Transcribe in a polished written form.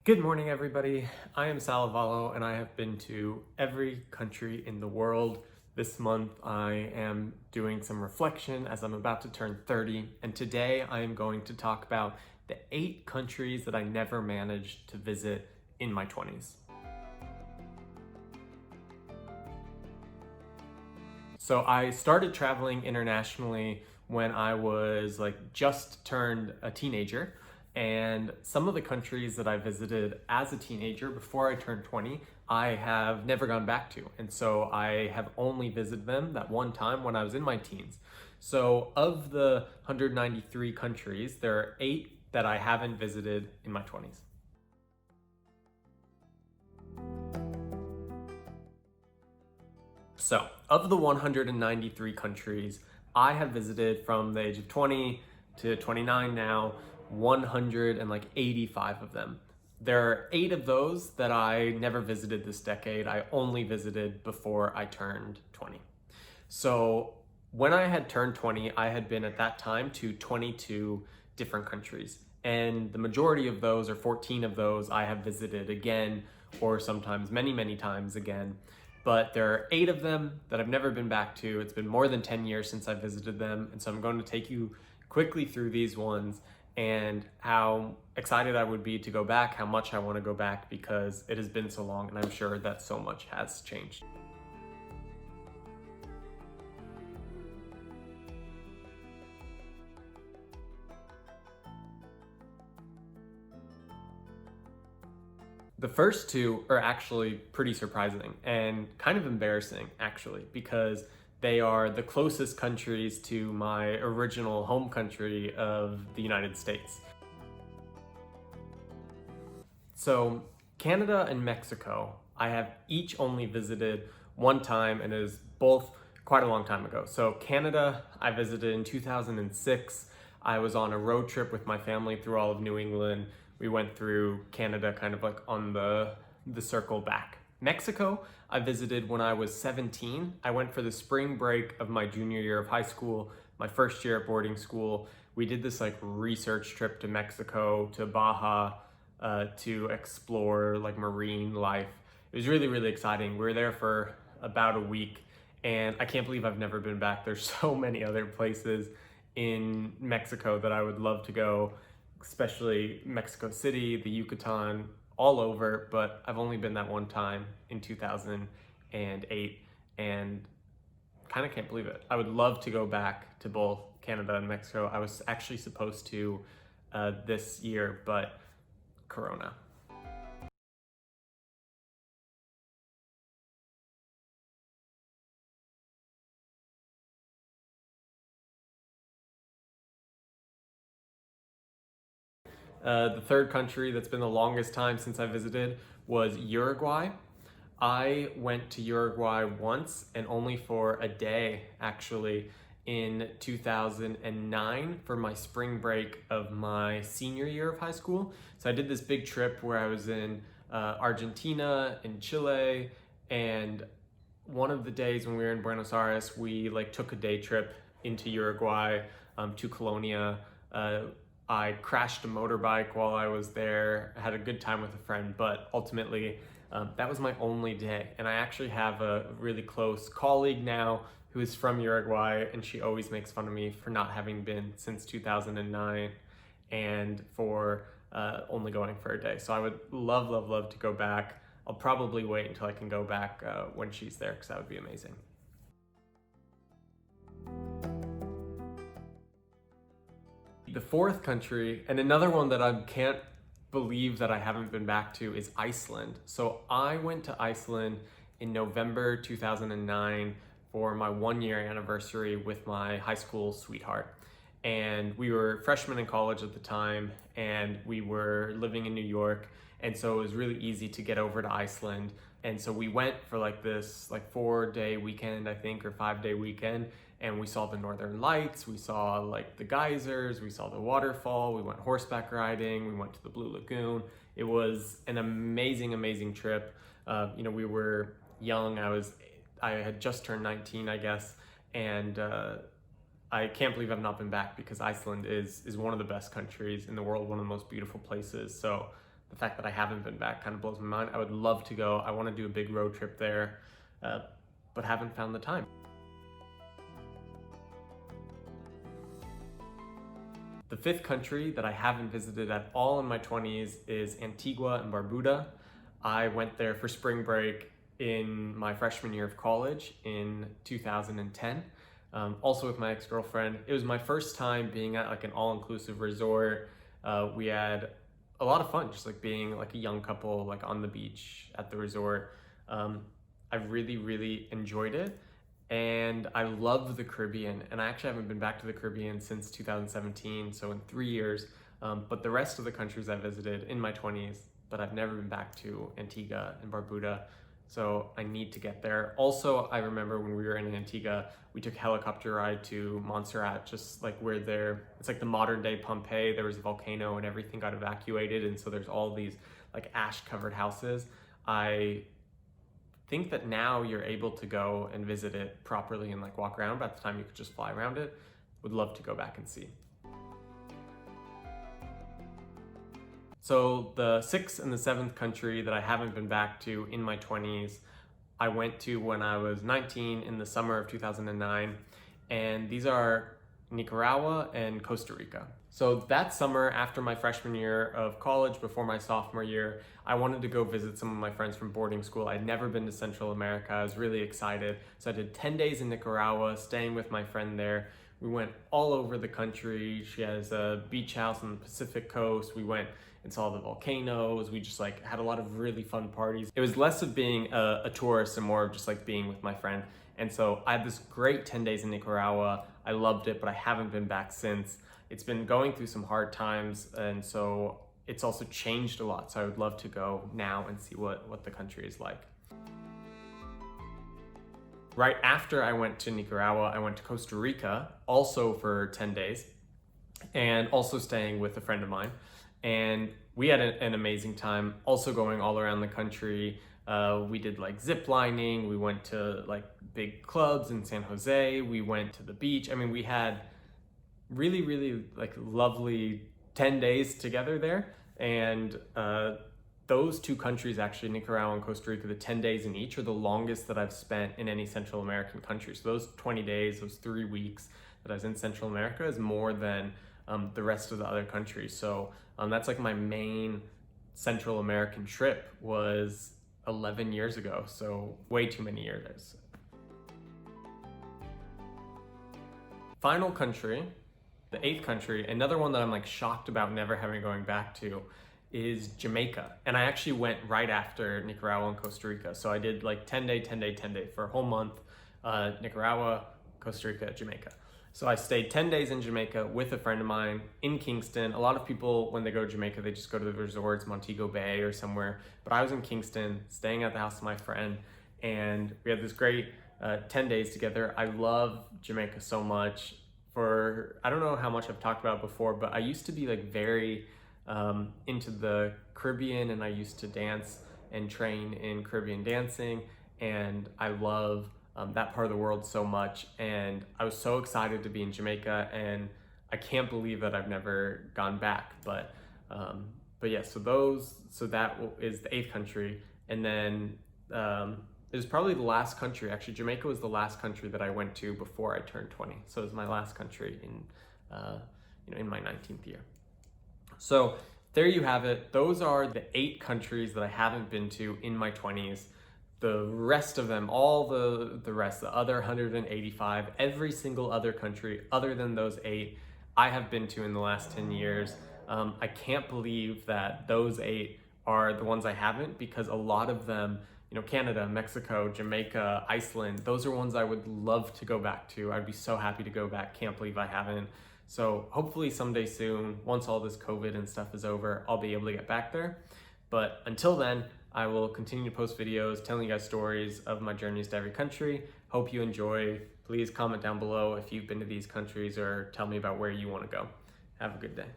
Good morning, everybody. I am Lavallo, and I have been to every country in the world. This month, I am doing some reflection as I'm about to turn 30, and today I am going to talk about the 8 countries that I never managed to visit in my 20s. So I started traveling internationally when I was just turned a teenager. And some of the countries that I visited as a teenager before I turned 20, I have never gone back to. And so I have only visited them that one time when I was in my teens. So of the 193 countries, there are 8 that I haven't visited in my 20s. So, of the 193 countries, I have visited from the age of 20 to 29 now, 185 of them. There are 8 of those that I never visited this decade. I only visited before I turned 20. So, when I had turned 20, I had been at that time to 22 different countries. And the majority of those, or 14 of those, I have visited again, or sometimes many, many times again. But there are 8 of them that I've never been back to. It's been more than 10 years since I visited them. And so I'm going to take you quickly through these ones and how excited I would be to go back, how much I want to go back, because it has been so long and I'm sure that so much has changed. The first 2 are actually pretty surprising and kind of embarrassing, actually, because they are the closest countries to my original home country of the United States. So, Canada and Mexico, I have each only visited one time, and it is both quite a long time ago. So, Canada, I visited in 2006. I was on a road trip with my family through all of New England. We went through Canada kind of like on the circle back. Mexico, I visited when I was 17. I went for the spring break of my junior year of high school, my first year at boarding school. We did this research trip to Mexico, to Baja, to explore marine life. It was really, really exciting. We were there for about a week, and I can't believe I've never been back. There's so many other places in Mexico that I would love to go, especially Mexico City, the Yucatan, all over, but I've only been that one time in 2008 and kind of can't believe it. I would love to go back to both Canada and Mexico. I was actually supposed to this year, but Corona. The third country that's been the longest time since I visited was Uruguay. I went to Uruguay once and only for a day, actually, in 2009 for my spring break of my senior year of high school. So I did this big trip where I was in Argentina and Chile, and one of the days when we were in Buenos Aires, we took a day trip into Uruguay, to Colonia. I crashed a motorbike while I was there. I had a good time with a friend, but ultimately that was my only day. And I actually have a really close colleague now who is from Uruguay, and she always makes fun of me for not having been since 2009 and for only going for a day. So I would love, love, love to go back. I'll probably wait until I can go back when she's there, because that would be amazing. The fourth country, and another one that I can't believe that I haven't been back to, is Iceland. So I went to Iceland in November 2009 for my 1-year anniversary with my high school sweetheart. And we were freshmen in college at the time, and we were living in New York. And so it was really easy to get over to Iceland. And so we went for this 4-day weekend, I think, or 5-day weekend. And we saw the northern lights, we saw the geysers, we saw the waterfall, we went horseback riding, we went to the Blue Lagoon. It was an amazing, amazing trip. We were young. I had just turned 19, I guess, and I can't believe I've not been back, because Iceland is one of the best countries in the world, one of the most beautiful places. So the fact that I haven't been back kind of blows my mind. I would love to go. I want to do a big road trip there, but haven't found the time. The fifth country that I haven't visited at all in my 20s is Antigua and Barbuda. I went there for spring break in my freshman year of college in 2010, also with my ex-girlfriend. It was my first time being at like an all-inclusive resort. We had a lot of fun, just like being like a young couple, like on the beach at the resort. I really enjoyed it, and I love the Caribbean, and I actually haven't been back to the Caribbean since 2017, so in 3 years. But the rest of the countries I visited in my 20s, but I've never been back to Antigua and Barbuda, so I need to get there. Also, I remember when we were in Antigua, we took a helicopter ride to Montserrat, just like where it's like the modern day Pompeii. There was a volcano and everything got evacuated, and so there's all these like ash covered houses. I think that now you're able to go and visit it properly and like walk around, but at the time you could just fly around it. Would love to go back and see. So the sixth and the seventh country that I haven't been back to in my 20s, I went to when I was 19 in the summer of 2009, and these are Nicaragua and Costa Rica. So that summer, after my freshman year of college, before my sophomore year, I wanted to go visit some of my friends from boarding school. I'd never been to Central America. I was really excited. So I did 10 days in Nicaragua, staying with my friend there. We went all over the country. She has a beach house on the Pacific coast. We went and saw the volcanoes. We just like had a lot of really fun parties. It was less of being a tourist and more of just like being with my friend. And so I had this great 10 days in Nicaragua. I loved it, but I haven't been back since. It's been going through some hard times, and so it's also changed a lot. So I would love to go now and see what the country is like. Right after I went to Nicaragua, I went to Costa Rica, also for 10 days, and also staying with a friend of mine. And we had an amazing time, also going all around the country. We did like zip lining, we went to like big clubs in San Jose, we went to the beach. I mean, we had really like lovely 10 days together there. And those two countries, actually, Nicaragua and Costa Rica, the 10 days in each are the longest that I've spent in any Central American country. So those 20 days, those 3 weeks that I was in Central America is more than the rest of the other countries. So that's like my main Central American trip was 11 years ago. So way too many years. Final country, the 8th country, another one that I'm like shocked about never having going back to, is Jamaica. And I actually went right after Nicaragua and Costa Rica. So I did like 10 day for a whole month, Nicaragua, Costa Rica, Jamaica. So I stayed 10 days in Jamaica with a friend of mine in Kingston. A lot of people, when they go to Jamaica, they just go to the resorts, Montego Bay or somewhere. But I was in Kingston, staying at the house of my friend, and we had this great 10 days together. I love Jamaica so much. I don't know how much I've talked about it before, but I used to be like very into the Caribbean, and I used to dance and train in Caribbean dancing, and I love that part of the world so much. And I was so excited to be in Jamaica, and I can't believe that I've never gone back. But yeah, so that is the 8th country, and then it was probably the last country. Actually, Jamaica was the last country that I went to before I turned 20. So it was my last country in my 19th year. So there you have it. Those are the 8 countries that I haven't been to in my 20s. The rest of them, all the rest, the other 185, every single other country other than those 8, I have been to in the last 10 years. I can't believe that those 8 are the ones I haven't, because a lot of them, Canada, Mexico, Jamaica, Iceland, those are ones I would love to go back to. I'd be so happy to go back. Can't believe I haven't. So hopefully someday soon, once all this COVID and stuff is over, I'll be able to get back there. But until then, I will continue to post videos telling you guys stories of my journeys to every country. Hope you enjoy. Please comment down below if you've been to these countries, or tell me about where you want to go. Have a good day.